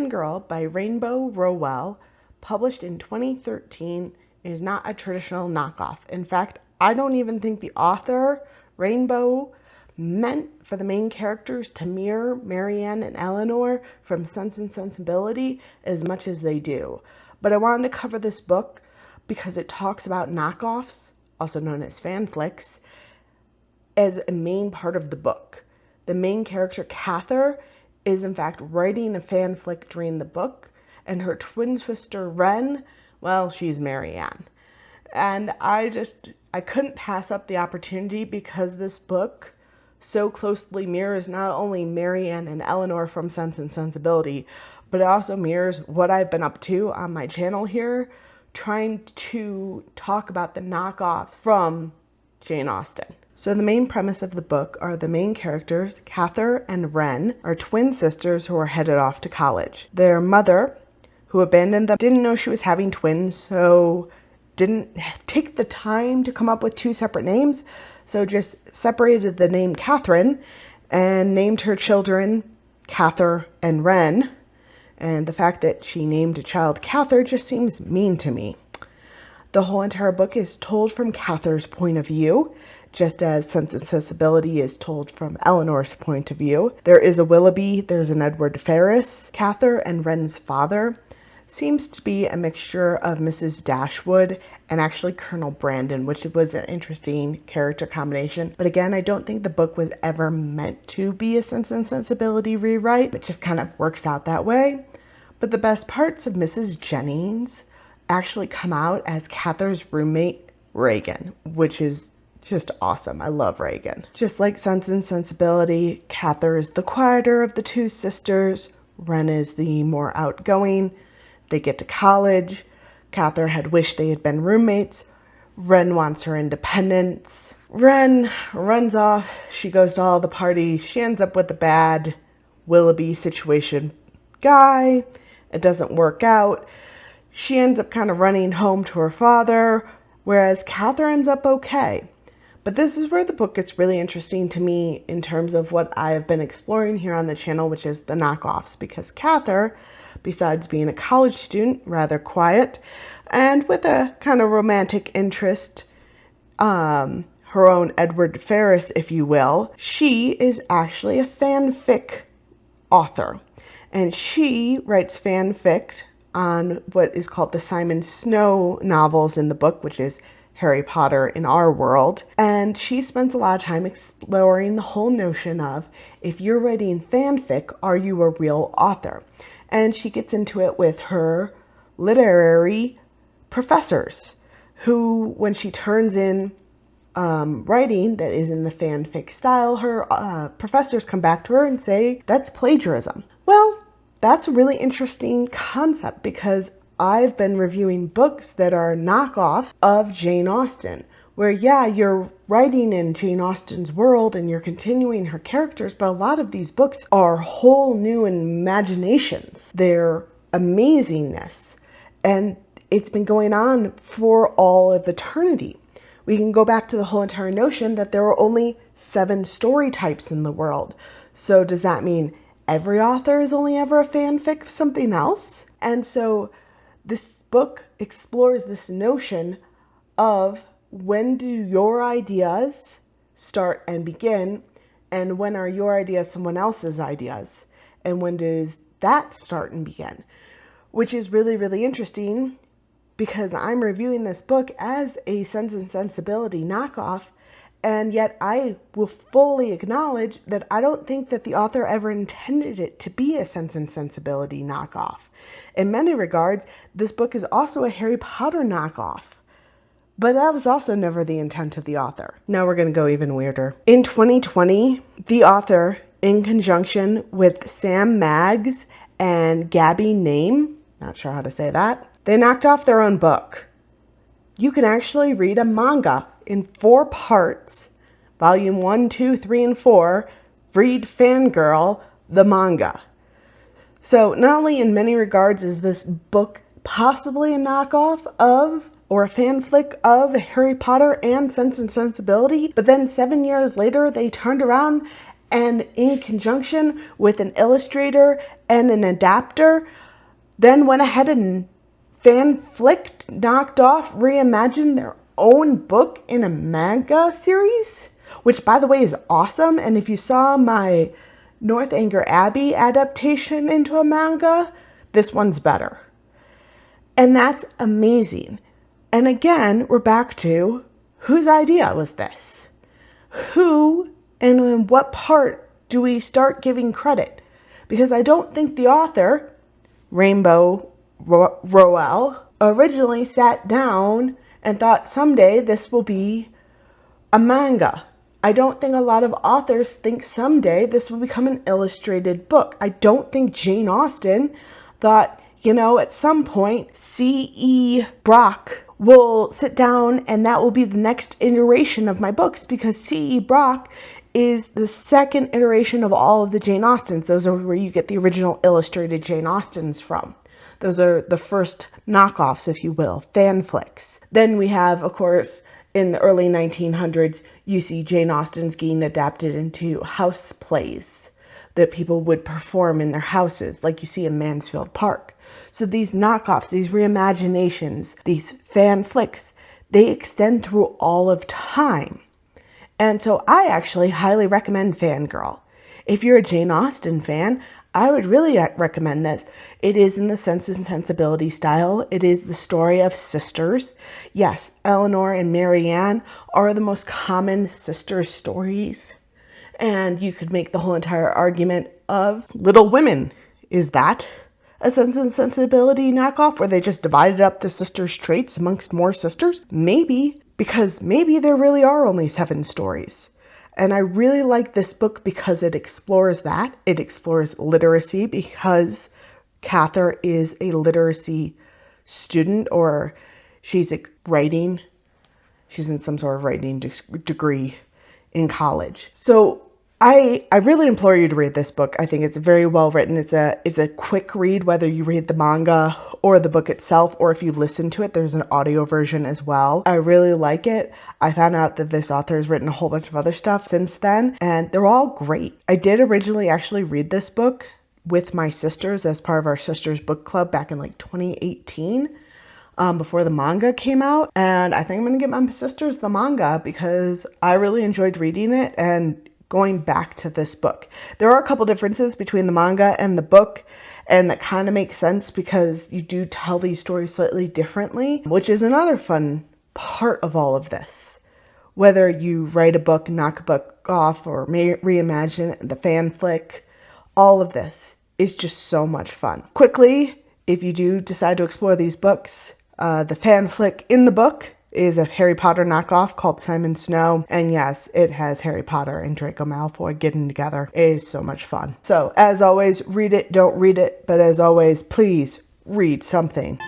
Fangirl by Rowell, published in 2013, is not a traditional knockoff. In fact, I don't even think the author, Rainbow, meant for the main characters to mirror Marianne and Eleanor from Sense and Sensibility as much as they do. But I wanted to cover this book because it talks about knockoffs, also known as fanflicks, as a main part of the book. The main character, Cather, is in fact writing a fanfic during the book, and her twin sister, Wren, well, she's Marianne. And I couldn't pass up the opportunity because this book so closely mirrors not only Marianne and Eleanor from Sense and Sensibility, but it also mirrors what I've been up to on my channel here, trying to talk about the knockoffs from Jane Austen. So the main premise of the book are the main characters, Cather and Wren, are twin sisters who are headed off to college. Their mother, who abandoned them, didn't know she was having twins, so didn't take the time to come up with two separate names, so just separated the name Catherine and named her children Cather and Wren. And the fact that she named a child Cather just seems mean to me. The whole entire book is told from Cather's point of view, just as Sense and Sensibility is told from Eleanor's point of view. There is a Willoughby, there's an Edward Ferrars. Cather and Wren's father seems to be a mixture of Mrs. Dashwood and actually Colonel Brandon, which was an interesting character combination. But again, I don't think the book was ever meant to be a Sense and Sensibility rewrite. It just kind of works out that way. But the best parts of Mrs. Jennings actually come out as Cather's roommate, Regan, which is just awesome. I love Regan. Just like Sense and Sensibility, Cather is the quieter of the two sisters. Wren is the more outgoing. They get to college. Cather had wished they had been roommates. Wren wants her independence. Wren runs off. She goes to all the parties. She ends up with a bad Willoughby situation guy. It doesn't work out. She ends up kind of running home to her father, whereas Cather ends up okay. But this is where the book gets really interesting to me in terms of what I have been exploring here on the channel, which is the knockoffs, because Cather, besides being a college student, rather quiet, and with a kind of romantic interest, her own Edward Ferrars, if you will, she is actually a fanfic author. And she writes fanfics on what is called the Simon Snow novels in the book, which is Harry Potter in our world. And she spends a lot of time exploring the whole notion of, if you're writing fanfic, are you a real author? And she gets into it with her literary professors, who, when she turns in writing that is in the fanfic style, her professors come back to her and say, that's plagiarism. Well, that's a really interesting concept, because I've been reviewing books that are knockoff of Jane Austen, where, yeah, you're writing in Jane Austen's world and you're continuing her characters, but a lot of these books are whole new imaginations. They're amazingness. And it's been going on for all of eternity. We can go back to the whole entire notion that there are only 7 story types in the world. So does that mean every author is only ever a fanfic of something else? And so this book explores this notion of, when do your ideas start and begin, and when are your ideas someone else's ideas, and when does that start and begin? Which is really, really interesting, because I'm reviewing this book as a Sense and Sensibility knockoff, and yet I will fully acknowledge that I don't think that the author ever intended it to be a Sense and Sensibility knockoff. In many regards, this book is also a Harry Potter knockoff. But that was also never the intent of the author. Now we're going to go even weirder. In 2020, the author, in conjunction with Sam Maggs and Gabi Name, not sure how to say that, they knocked off their own book. You can actually read a manga in 4 parts, volume 1, 2, 3, and 4, read Fangirl, the manga. So not only in many regards is this book possibly a knockoff of, or a fanfic of, Harry Potter and Sense and Sensibility, but then 7 years later they turned around and in conjunction with an illustrator and an adapter, then went ahead and fan-flicked, Knockoff, reimagined their own book in a manga series, which by the way is awesome. And if you saw my Northanger Abbey adaptation into a manga, this one's better. And that's amazing. And again, we're back to whose idea was this? Who and in what part do we start giving credit? Because I don't think the author, Rowell, originally sat down and thought someday this will be a manga. I don't think a lot of authors think someday this will become an illustrated book. I don't think Jane Austen thought, at some point C.E. Brock will sit down and that will be the next iteration of my books, because C.E. Brock is the second iteration of all of the Jane Austens. Those are where you get the original illustrated Jane Austens from. Those are the first knockoffs, if you will, fan flicks. Then we have, of course, in the early 1900s, you see Jane Austen's getting adapted into house plays that people would perform in their houses, like you see in Mansfield Park. So these knockoffs, these reimaginations, these fan flicks, they extend through all of time. And so I actually highly recommend Fangirl. If you're a Jane Austen fan, I would really recommend this. It is in the Sense and Sensibility style. It is the story of sisters. Yes, Eleanor and Marianne are the most common sister stories. And you could make the whole entire argument of Little Women. Is that a Sense and Sensibility knockoff where they just divided up the sisters' traits amongst more sisters? Maybe, because maybe there really are only 7 stories. And I really like this book because it explores that. It explores literacy, because Cather is a literacy student, or she's writing. She's in some sort of writing degree in college. So I really implore you to read this book. I think it's very well written. It's a quick read, whether you read the manga or the book itself, or if you listen to it, there's an audio version as well. I really like it. I found out that this author has written a whole bunch of other stuff since then, and they're all great. I did originally actually read this book with my sisters as part of our sisters book club back in like 2018. Before the manga came out, and I think I'm gonna get my sisters the manga because I really enjoyed reading it and going back to this book. There are a couple differences between the manga and the book, and that kind of makes sense because you do tell these stories slightly differently, which is another fun part of all of this. Whether you write a book, knock a book off, or reimagine the fan flick, all of this is just so much fun. Quickly, if you do decide to explore these books, the fan flick in the book is a Harry Potter knockoff called Simon Snow. And yes, it has Harry Potter and Draco Malfoy getting together. It is so much fun. So as always, read it, don't read it. But as always, please read something.